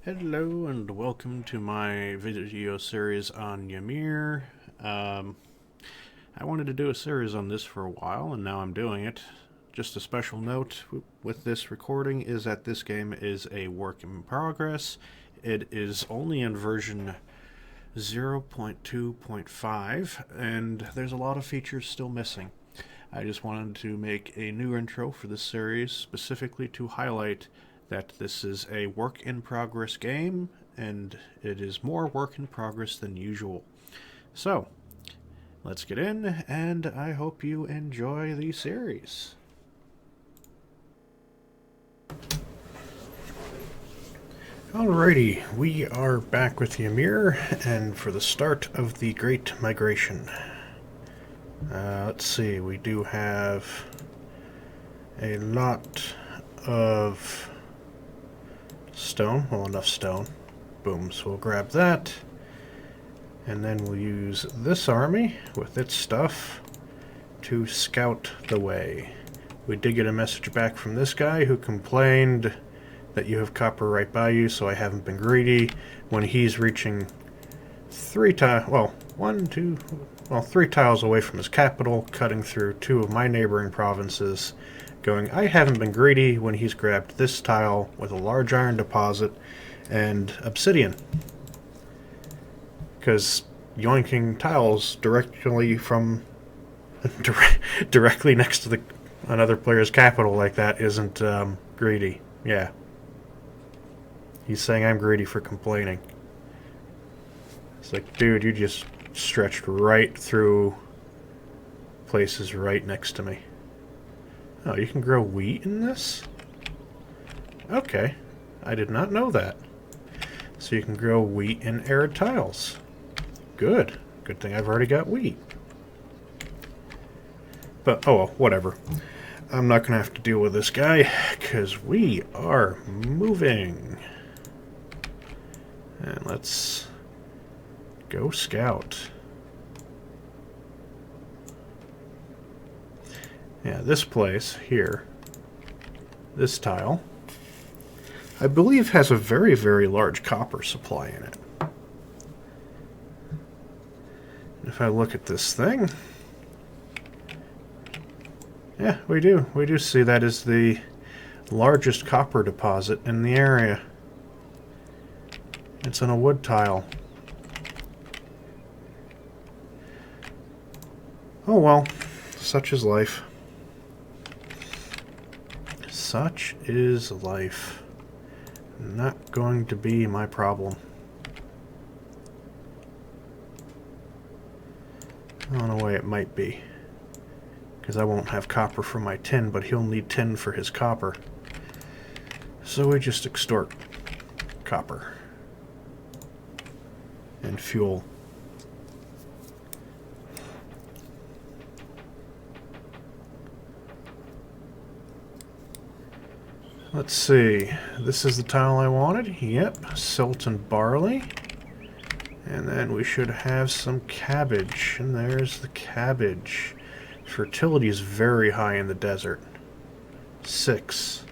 Hello and welcome to my video series on Ymir. I wanted to do a series on this for a while, and now I'm doing it. Just a special note with this recording is that this game is a work in progress. It is only in version 0.2.5, and there's a lot of features still missing. I just wanted to make a new intro for this series specifically to highlight that this is a work in progress game, and it is more work in progress than usual. So, let's get in, and I hope you enjoy the series. Alrighty, we are back with Ymir, and for the start of the Great Migration. Let's see, we do have a lot of stone, well, enough stone. Boom, so we'll grab that, and then we'll use this army with its stuff to scout the way. We did get a message back from this guy who complained that you have copper right by you, so I haven't been greedy. When he's reaching three tiles away from his capital, cutting through two of my neighboring provinces, going, I haven't been greedy, when he's grabbed this tile with a large iron deposit and obsidian. Because yoinking tiles directly from directly next to another player's capital like that isn't greedy. Yeah. He's saying I'm greedy for complaining. It's like, dude, you just stretched right through places right next to me. Oh, you can grow wheat in this? Okay. I did not know that. So you can grow wheat in arid tiles. Good. Good thing I've already got wheat. But, oh well, whatever. I'm not going to have to deal with this guy, because we are moving. And let's go scout. Yeah, this place here, this tile, I believe has a very, very large copper supply in it. If I look at this thing, yeah, we do. We do see that is the largest copper deposit in the area. It's on a wood tile. Oh well, such is life. Such is life. Not going to be my problem. Oh, in a way it might be. Because I won't have copper for my tin, but he'll need tin for his copper. So we just extort copper. And fuel. Let's see. This is the tile I wanted. Yep, silt and barley. And then we should have some cabbage. And there's the cabbage. Fertility is very high in the desert. 6.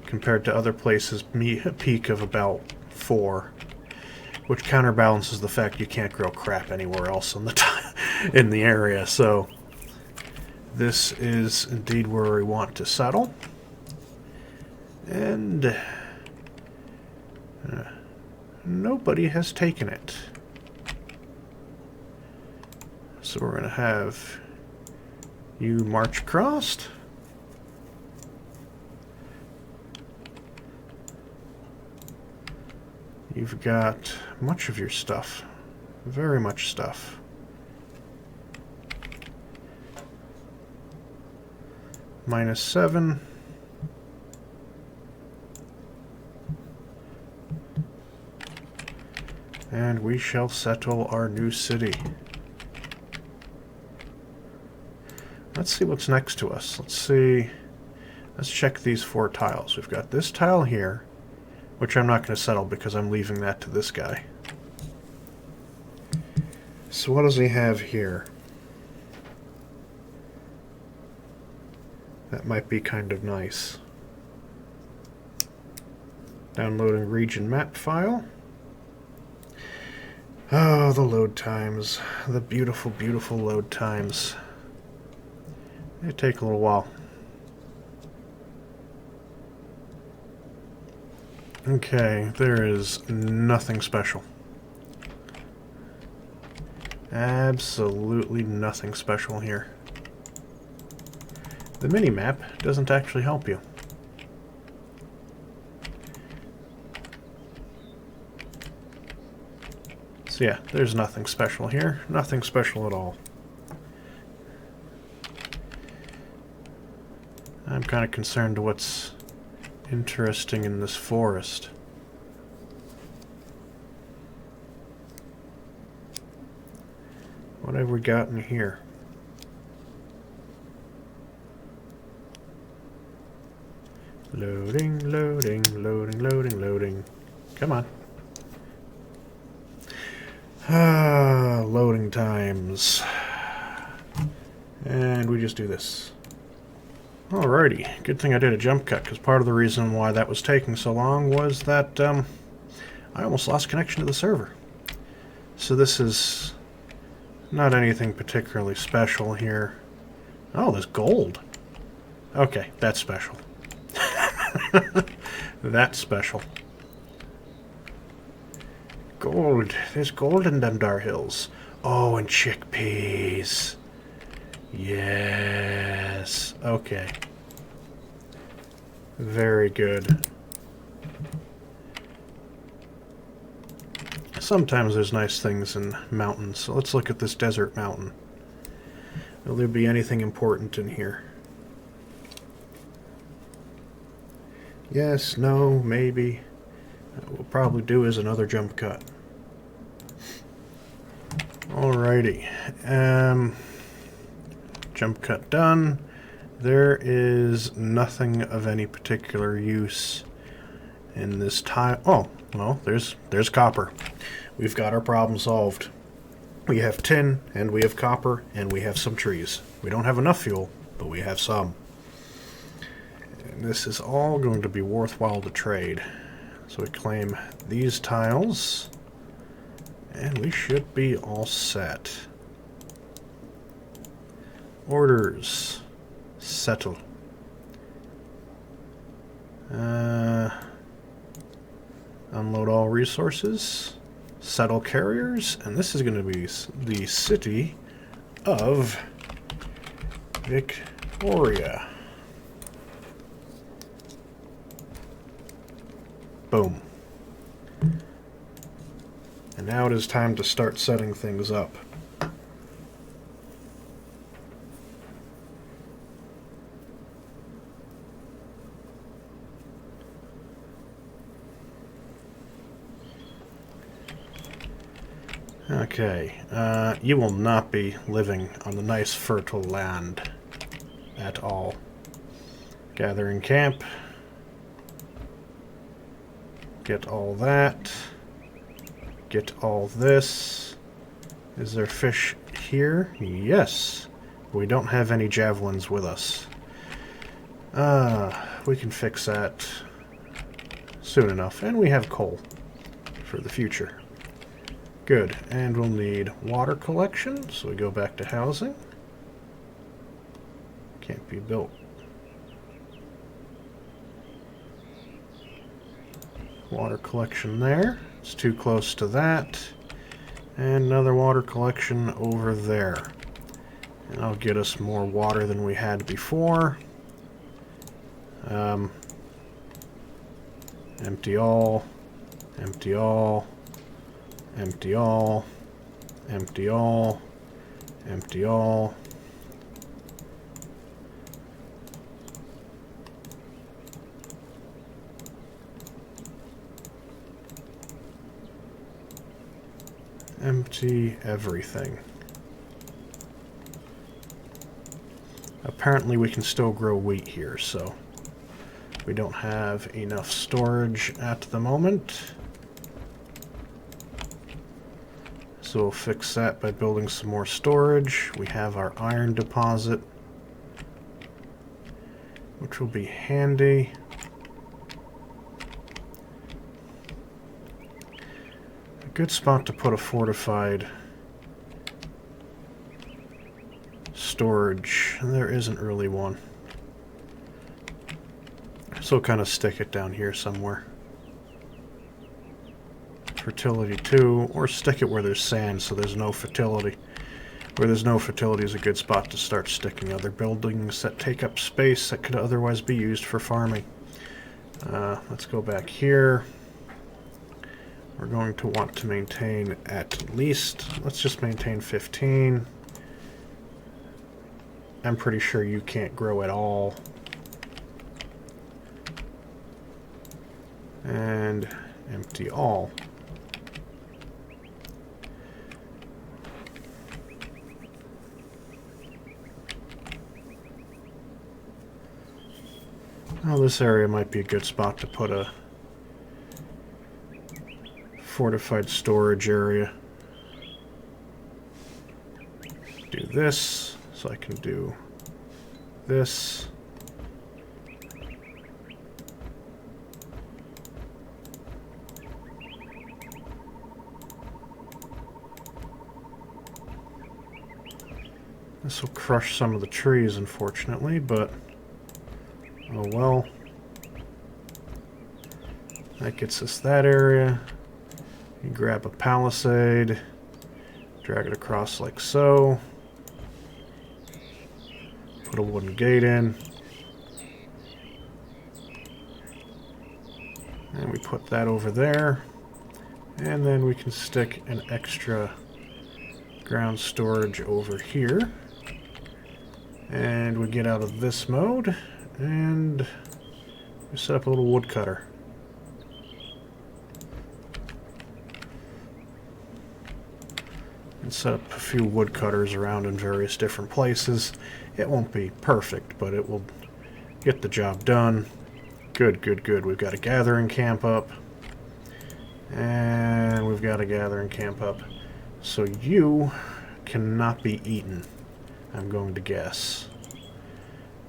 Compared to other places, a peak of about 4. Which counterbalances the fact you can't grow crap anywhere else in the area. So this is indeed where we want to settle. And nobody has taken it. So we're going to have you march across. You've got much of your stuff. Very much stuff. -7. And we shall settle our new city. Let's see what's next to us. Let's check these 4 tiles. We've got this tile here, which I'm not going to settle because I'm leaving that to this guy. So what does he have here? That might be kind of nice. Downloading region map file. Oh, the load times. The beautiful, beautiful load times. They take a little while. Okay, there is nothing special. Absolutely nothing special here. The mini-map doesn't actually help you. So yeah, there's nothing special here. Nothing special at all. I'm kind of concerned to what's interesting in this forest. What have we got in here? Loading, loading, loading, loading, loading. Come on. Ah, loading times. And we just do this. Alrighty, good thing I did a jump cut, because part of the reason why that was taking so long was that I almost lost connection to the server. So this is not anything particularly special here. Oh, there's gold. Okay, that's special. That's special. Gold. There's gold in them dar hills. Oh, and chickpeas. Yes. Okay. Very good. Sometimes there's nice things in mountains. So let's look at this desert mountain. Will there be anything important in here? Yes, no, maybe. What we'll probably do is another jump cut. Alrighty. Jump cut done. There is nothing of any particular use in this tile. Oh, well, there's copper. We've got our problem solved. We have tin, and we have copper, and we have some trees. We don't have enough fuel, but we have some. And this is all going to be worthwhile to trade. So we claim these tiles, and we should be all set. Orders. Settle. Unload all resources. Settle carriers. And this is going to be the city of Victoria. Boom. And now it is time to start setting things up. Okay, you will not be living on the nice fertile land at all. Gathering camp. Get all that. Get all this. Is there fish here? Yes. We don't have any javelins with us. We can fix that soon enough. And we have coal for the future. Good. And we'll need water collection, so we go back to housing. Can't be built. Water collection there. It's too close to that. And another water collection over there. And that'll get us more water than we had before. Empty all. Empty all. Empty all. Empty all. Empty all. Empty everything. Apparently we can still grow wheat here, so we don't have enough storage at the moment. So we'll fix that by building some more storage. We have our iron deposit, which will be handy. good spot to put a fortified storage. There isn't really one. So kind of stick it down here somewhere. Fertility 2, or stick it where there's sand so there's no fertility. Where there's no fertility is a good spot to start sticking other buildings that take up space that could otherwise be used for farming. Let's go back here. We're going to want to maintain at least, let's just maintain 15. I'm pretty sure you can't grow at all. And empty all. Well, this area might be a good spot to put a fortified storage area. Do this, so I can do this. This will crush some of the trees, unfortunately, but oh well. That gets us that area. You grab a palisade, drag it across like so. Put a wooden gate in. And we put that over there. And then we can stick an extra ground storage over here. And we get out of this mode. And we set up a little woodcutter. And set up a few woodcutters around in various different places. It won't be perfect, but it will get the job done. Good, good, good. We've got a gathering camp up. And we've got a gathering camp up. So you cannot be eaten, I'm going to guess.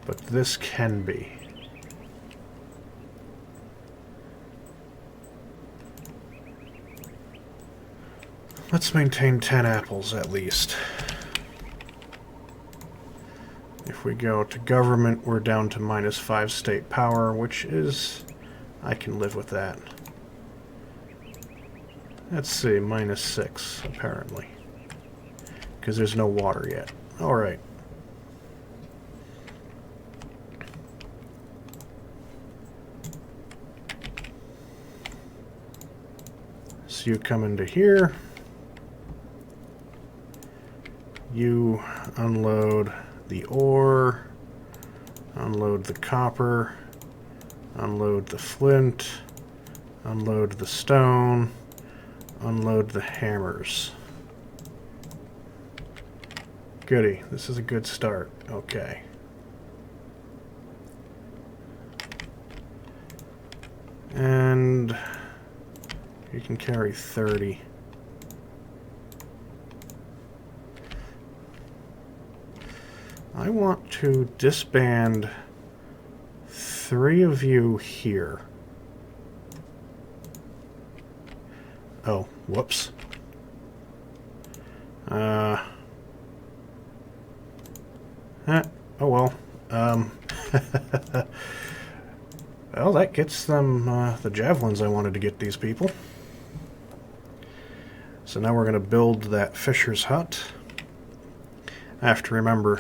But this can be. Let's maintain 10 apples at least. If we go to government, we're down to -5 state power, which is... I can live with that. Let's see, -6, apparently. Because there's no water yet. Alright. So you come into here. You unload the ore, unload the copper, unload the flint, unload the stone, unload the hammers. Goody, this is a good start. Okay. And you can carry 30. I want to disband 3 of you here. Oh, whoops. Oh well. Well, that gets them the javelins I wanted to get these people. So now we're going to build that fisher's hut. I have to remember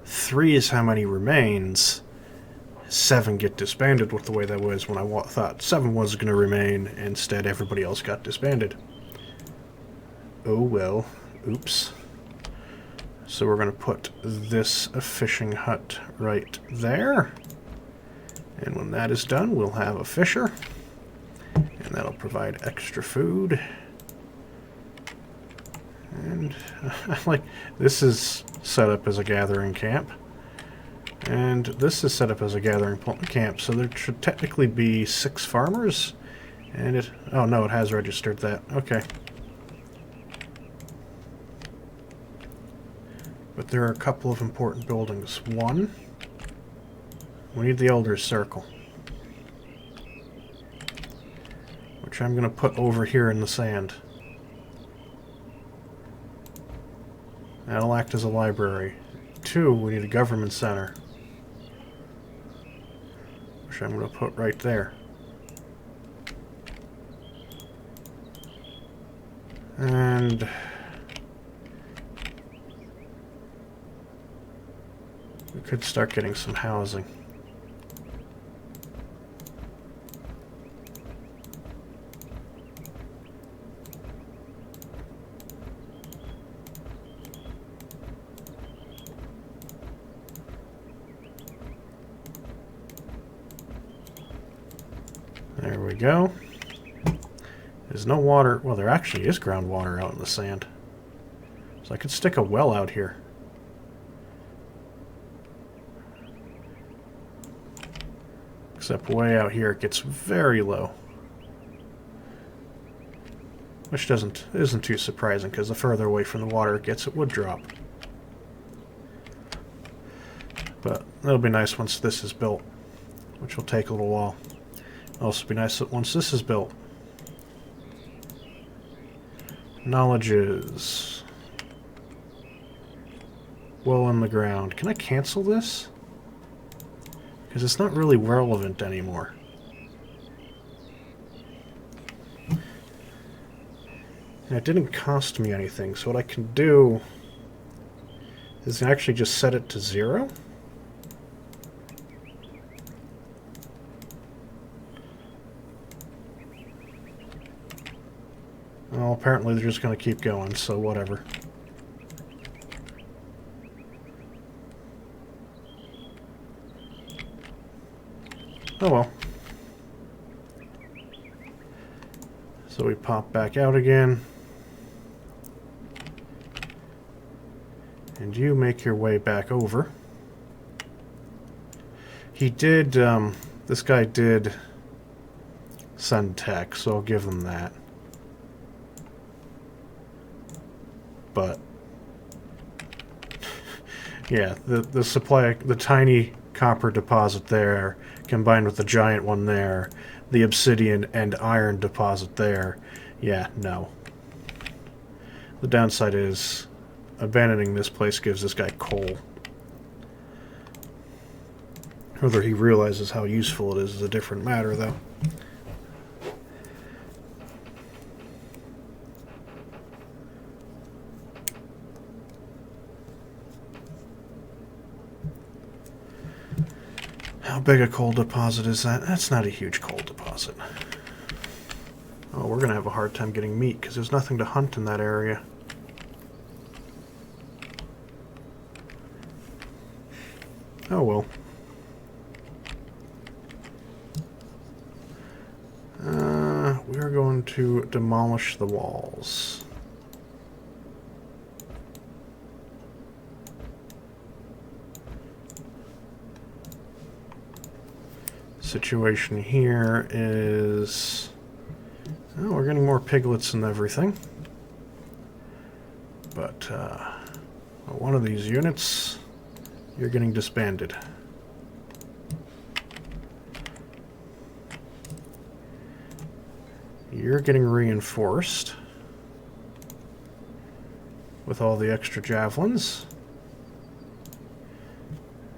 3 is how many remains. 7 get disbanded with the way that was when I thought 7 was going to remain. Instead, everybody else got disbanded. Oh well. Oops. So we're going to put this fishing hut right there. And when that is done, we'll have a fisher. And that'll provide extra food. And like, this is set up as a gathering camp. And this is set up as a gathering camp, so there should technically be 6 farmers. And it... oh no, it has registered that. Okay. But there are a couple of important buildings. One, we need the Elder's Circle, which I'm going to put over here in the sand. That'll act as a library. 2, we need a government center. Which I'm going to put right there. And we could start getting some housing. There we go. There's no water. Well, there actually is groundwater out in the sand. So I could stick a well out here. Except way out here it gets very low. Which isn't too surprising, because the further away from the water it gets, it would drop. But it'll be nice once this is built, which will take a little while. It'll also be nice that once this is built. Knowledges. Well in the ground. Can I cancel this? Because it's not really relevant anymore. And it didn't cost me anything, so what I can do is actually just set it to 0. Well, apparently they're just going to keep going, so whatever. Oh well. So we pop back out again. And you make your way back over. He did, this guy did send tech, so I'll give him that. But yeah, the supply, the tiny copper deposit there, combined with the giant one there, the obsidian and iron deposit there, yeah, no. The downside is abandoning this place gives this guy coal. Whether he realizes how useful it is a different matter, though. How big a coal deposit is that? That's not a huge coal deposit. Oh, we're going to have a hard time getting meat because there's nothing to hunt in that area. Oh well. We're going to demolish the walls. Situation here is... oh, we're getting more piglets and everything. But one of these units, you're getting disbanded. You're getting reinforced with all the extra javelins.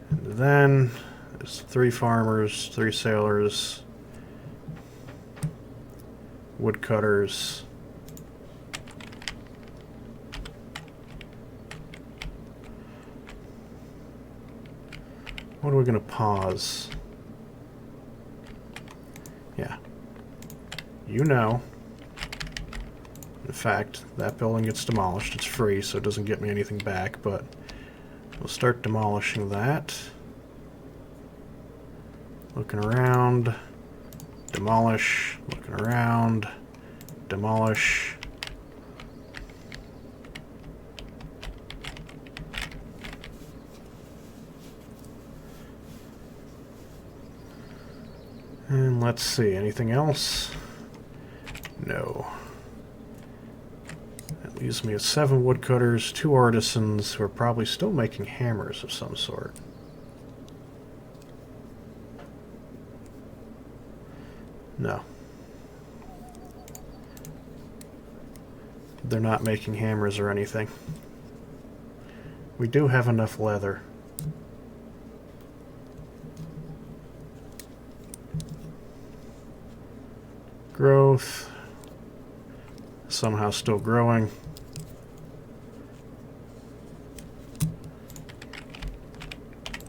And then there's 3 farmers, 3 sailors, woodcutters. What are we going to pause? Yeah. You know. In fact, that building gets demolished. It's free, so it doesn't get me anything back, but we'll start demolishing that. Looking around. Demolish. Looking around. Demolish. And let's see, anything else? No. That leaves me with 7 woodcutters, 2 artisans who are probably still making hammers of some sort. No. They're not making hammers or anything. We do have enough leather. Growth. Somehow still growing.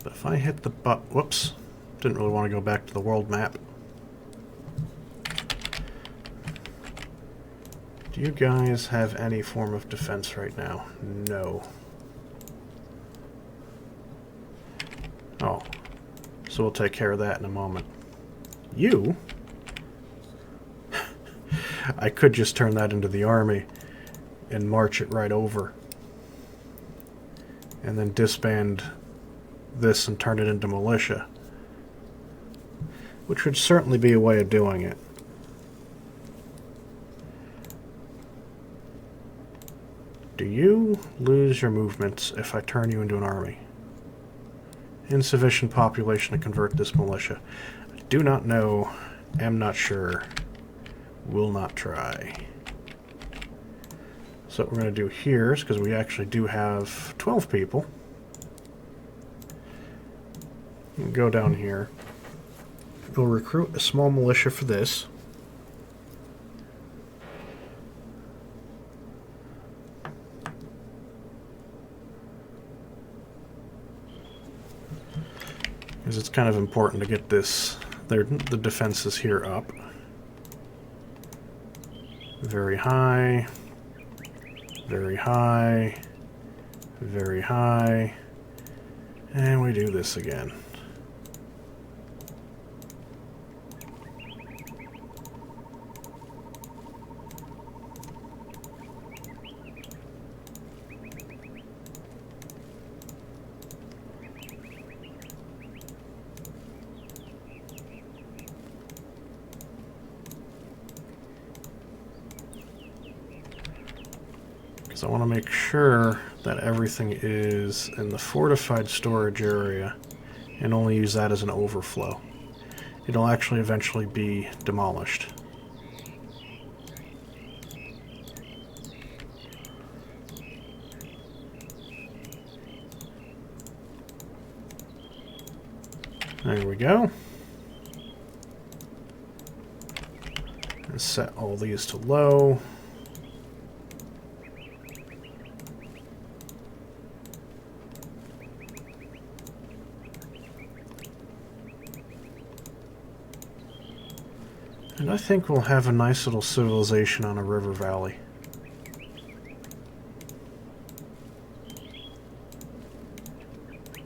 But if I hit the whoops. Didn't really want to go back to the world map. Do you guys have any form of defense right now? No. Oh. So we'll take care of that in a moment. You? I could just turn that into the army and march it right over. And then disband this and turn it into militia. Which would certainly be a way of doing it. Do you lose your movements if I turn you into an army? Insufficient population to convert this militia. I do not know. Am not sure. Will not try. So what we're going to do here is, because we actually do have 12 people, go down here. We'll recruit a small militia for this. Because it's kind of important to get this, the defenses here up. Very high, very high, very high, and we do this again. I want to make sure that everything is in the fortified storage area and only use that as an overflow. It'll actually eventually be demolished. There we go. And set all these to low. And I think we'll have a nice little civilization on a river valley.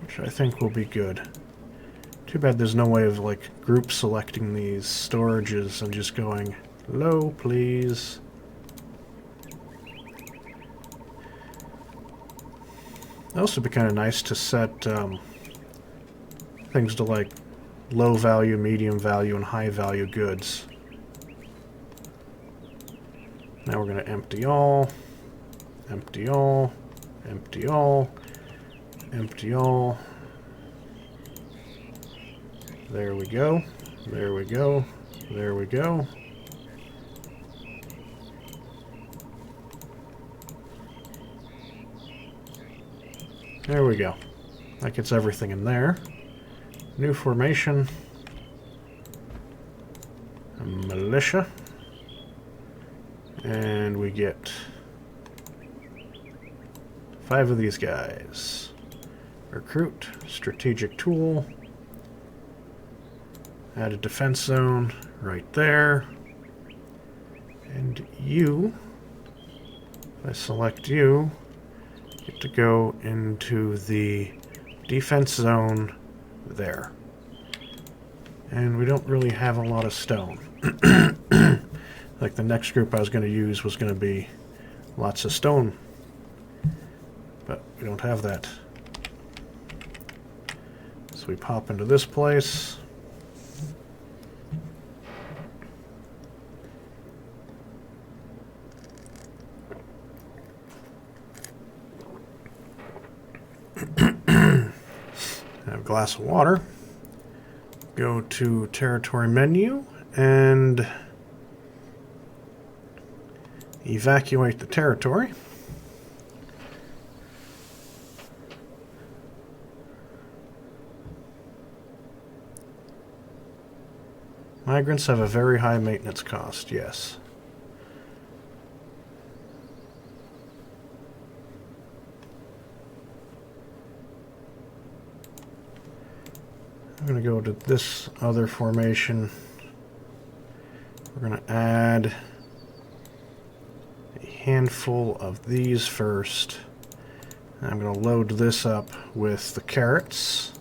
Which I think will be good. Too bad there's no way of, like, group selecting these storages and just going, low, please. It also would be kind of nice to set things to, like, low value, medium value, and high value goods. Now we're going to empty all, empty all, empty all, empty all. There we go, there we go, there we go. There we go. That gets everything in there. New formation. A militia. And we get 5 of these guys. Recruit, strategic tool. Add a defense zone right there. And you, if I select you, get to go into the defense zone there. And we don't really have a lot of stone. Like the next group I was going to use was going to be lots of stone. But we don't have that. So we pop into this place. Have a glass of water. Go to territory menu and evacuate the territory. Migrants have a very high maintenance cost, yes. I'm going to go to this other formation. We're going to add a handful of these first. I'm going to load this up with the carrots.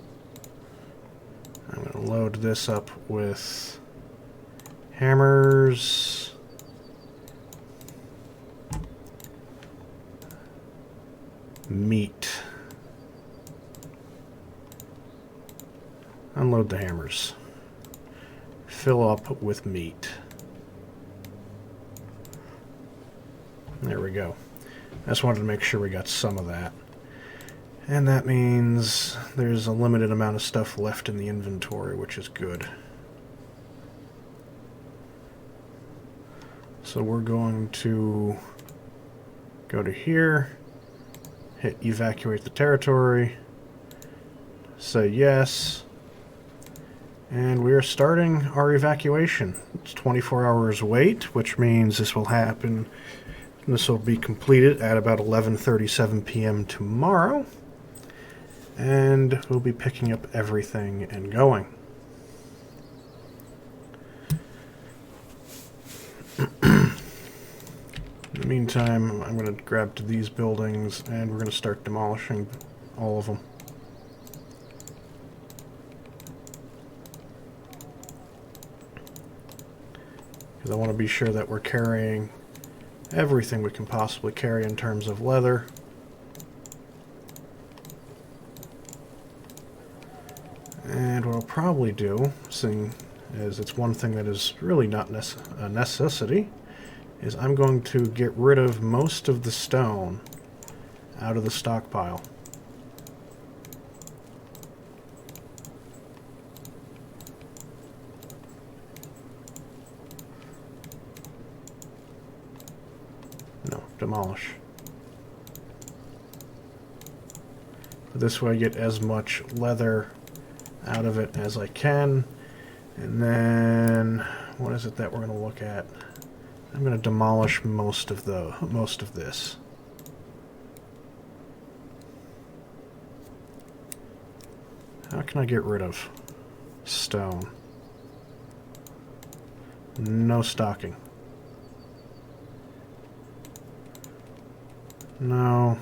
I'm going to load this up with hammers. Meat. Unload the hammers. Fill up with meat. There we go. I just wanted to make sure we got some of that. And that means there's a limited amount of stuff left in the inventory, which is good. So we're going to go to here, hit evacuate the territory, say yes, and we are starting our evacuation. It's 24 hours wait, which means this will happen. This will be completed at about 11:37 p.m. tomorrow, and we'll be picking up everything and going. In the meantime, I'm going to grab to these buildings, and we're going to start demolishing all of them. Because I want to be sure that we're carrying everything we can possibly carry in terms of leather. And what I'll probably do, seeing as it's one thing that is really not a necessity, is I'm going to get rid of most of the stone out of the stockpile. No, demolish. This way I get as much leather out of it as I can. And then, what is it that we're going to look at? I'm going to demolish most of this. How can I get rid of stone? No stocking. No.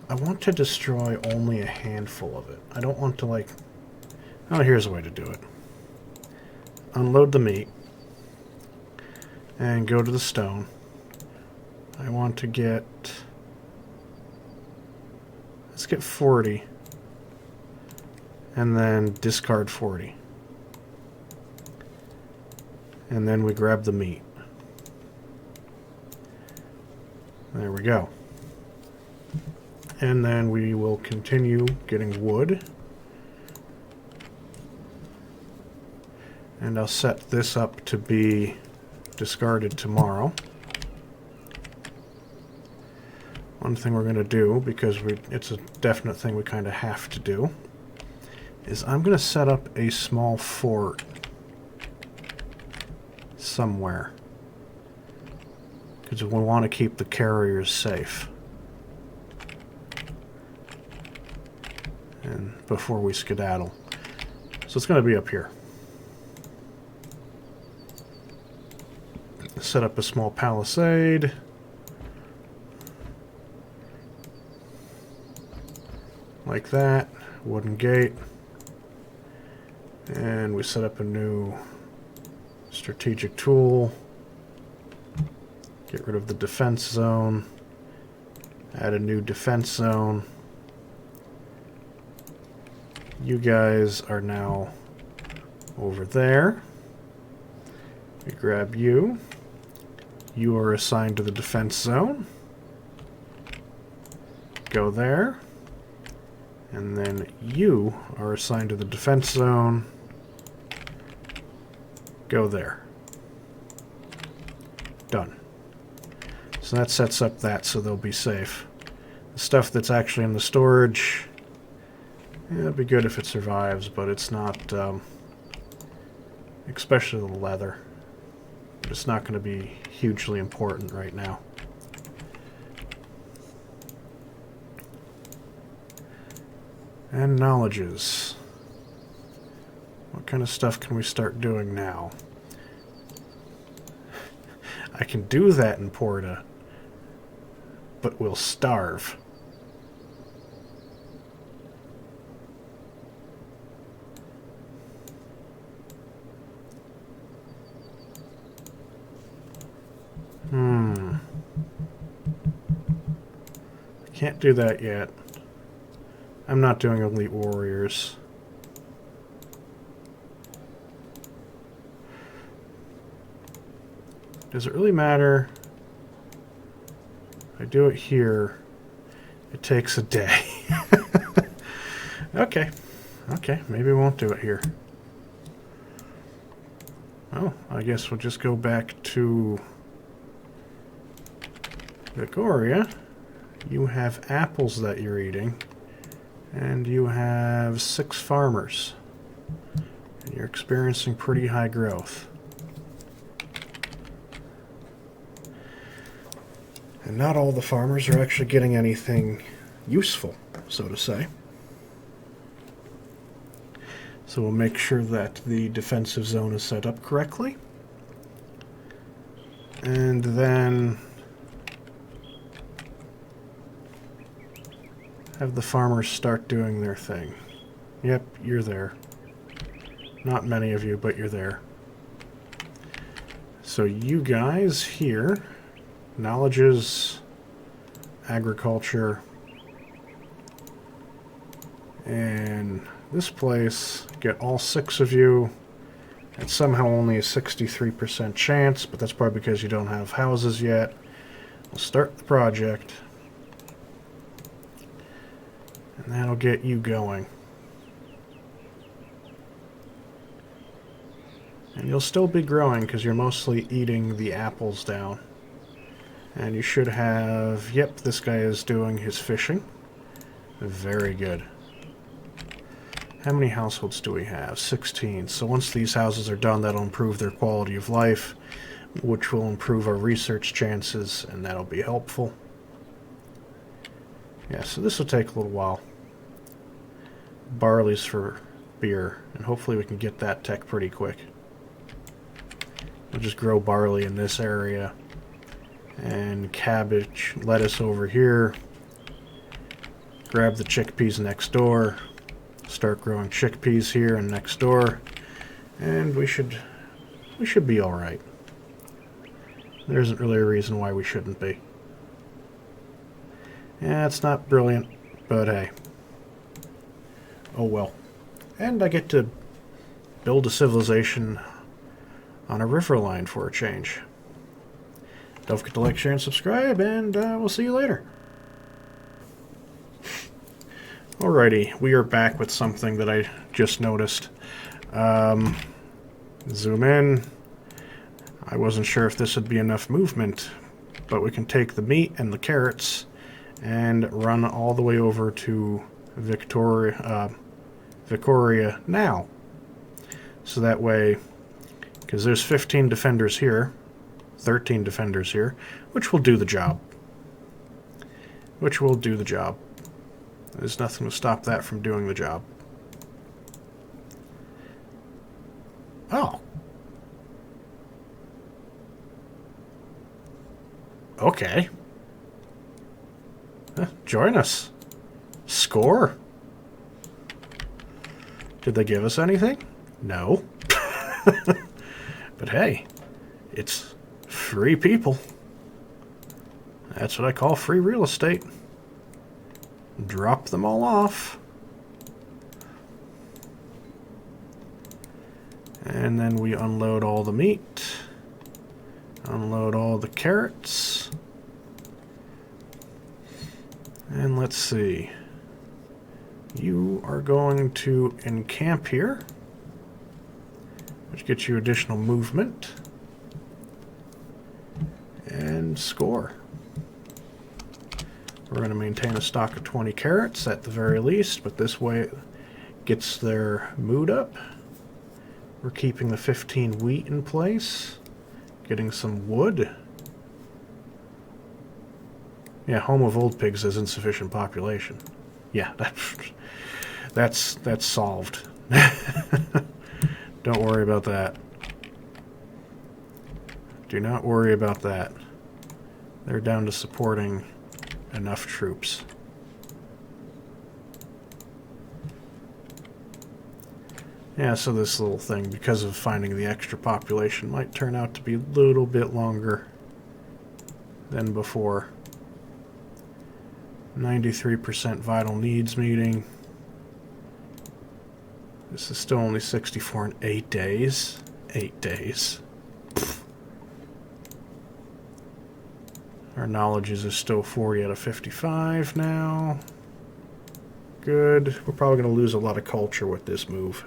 I want to destroy only a handful of it. I don't want to, like... Oh, here's a way to do it. Unload the meat. And go to the stone. I want to get... Let's get 40. And then discard 40. And then we grab the meat. There we go. And then we will continue getting wood. And I'll set this up to be discarded tomorrow. One thing we're going to do, because it's a definite thing we kind of have to do, is I'm going to set up a small fort somewhere. Because we want to keep the carriers safe. And before we skedaddle. So it's going to be up here. Set up a small palisade. Like that. Wooden gate. And we set up a new strategic tool. Get rid of the defense zone. Add a new defense zone. You guys are now over there. We grab you. You are assigned to the defense zone. Go there. And then you are assigned to the defense zone. Go there. Done. So that sets up that so they'll be safe. The stuff that's actually in the storage, yeah, it'd be good if it survives, but it's not especially the leather. But it's not going to be hugely important right now. And knowledges. What kind of stuff can we start doing now? I can do that in Porta, but we'll starve. I can't do that yet. I'm not doing elite warriors. Does it really matter? If I do it here, it takes a day. Okay. Okay, maybe we won't do it here. Oh, I guess we'll just go back to Vicoria. You have apples that you're eating, and you have 6 farmers. And you're experiencing pretty high growth. And not all the farmers are actually getting anything useful, so to say. So we'll make sure that the defensive zone is set up correctly. And then have the farmers start doing their thing. Yep, you're there. Not many of you, but you're there. So you guys here, knowledges, agriculture, and this place, get all 6 of you. It's somehow only a 63% chance, but that's probably because you don't have houses yet. We'll start the project. And that'll get you going. And you'll still be growing because you're mostly eating the apples down. And you should have... Yep, this guy is doing his fishing. Very good. How many households do we have? 16. So once these houses are done, that'll improve their quality of life, which will improve our research chances, and that'll be helpful. Yeah, so this will take a little while. Barley's for beer, and hopefully we can get that tech pretty quick. We'll just grow barley in this area, and cabbage, lettuce over here. Grab the chickpeas next door. Start growing chickpeas here and next door, and we should be all right. There isn't really a reason why we shouldn't be. Yeah, it's not brilliant, but hey. Oh well. And I get to build a civilization on a river line for a change. Don't forget to like, share, and subscribe, and we'll see you later. Alrighty, we are back with something that I just noticed. Zoom in. I wasn't sure if this would be enough movement, but we can take the meat and the carrots and run all the way over to Vicoria now. So that way, because there's 15 defenders here, 13 defenders here, which will do the job. There's nothing to stop that from doing the job. Oh. Okay. Join us. Score. Did they give us anything? No. But hey, it's free people. That's what I call free real estate. Drop them all off. And then we unload all the meat. Unload all the carrots. And let's see. You are going to encamp here, which gets you additional movement. And score. We're going to maintain a stock of 20 carrots at the very least, but this way it gets their mood up. We're keeping the 15 wheat in place. Getting some wood. Yeah, home of old pigs has insufficient population. Yeah, that's solved. Don't worry about that. Do not worry about that. They're down to supporting enough troops. Yeah, so this little thing, because of finding the extra population, might turn out to be a little bit longer than before. 93% vital needs meeting. This is still only 64 in 8 days. 8 days. Pfft. Our knowledges is still 40 out of 55 now. Good. We're probably going to lose a lot of culture with this move.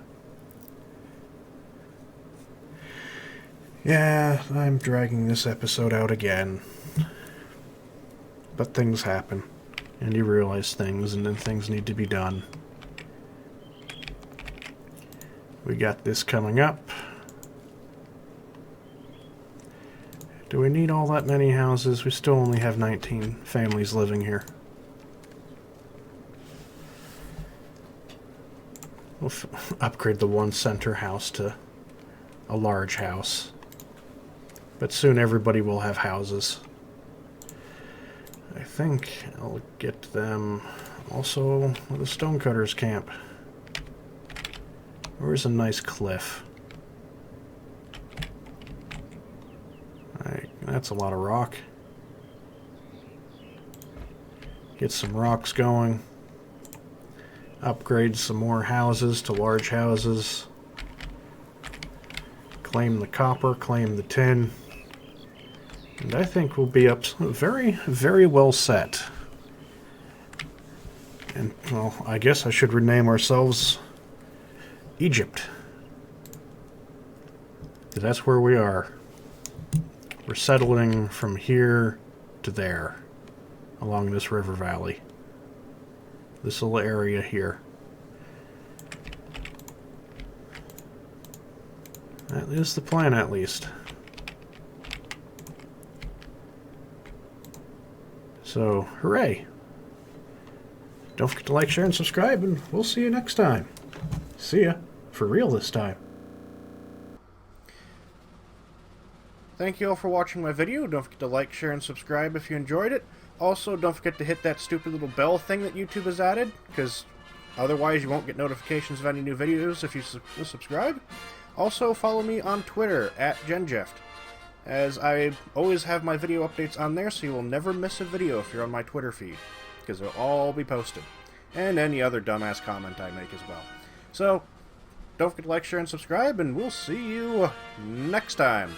Yeah, I'm dragging this episode out again. But things happen. And you realize things, and then things need to be done. We got this coming up. Do we need all that many houses? We still only have 19 families living here. We'll upgrade the one center house to a large house. But soon everybody will have houses. I think I'll get them also with a stonecutter's camp. Where's a nice cliff? That's a lot of rock. Get some rocks going. Upgrade some more houses to large houses. Claim the copper, claim the tin. And I think we'll be up very, very well set. And, well, I guess I should rename ourselves Egypt. Because that's where we are. We're settling from here to there. Along this river valley. This little area here. That is the plan, at least. So, hooray! Don't forget to like, share, and subscribe, and we'll see you next time. See ya. For real this time. Thank you all for watching my video. Don't forget to like, share, and subscribe if you enjoyed it. Also, don't forget to hit that stupid little bell thing that YouTube has added, because otherwise you won't get notifications of any new videos if you subscribe. Also, follow me on Twitter, @GenJeft, as I always have my video updates on there, so you will never miss a video if you're on my Twitter feed, because they'll all be posted. And any other dumbass comment I make as well. So, don't forget to like, share, and subscribe, and we'll see you next time.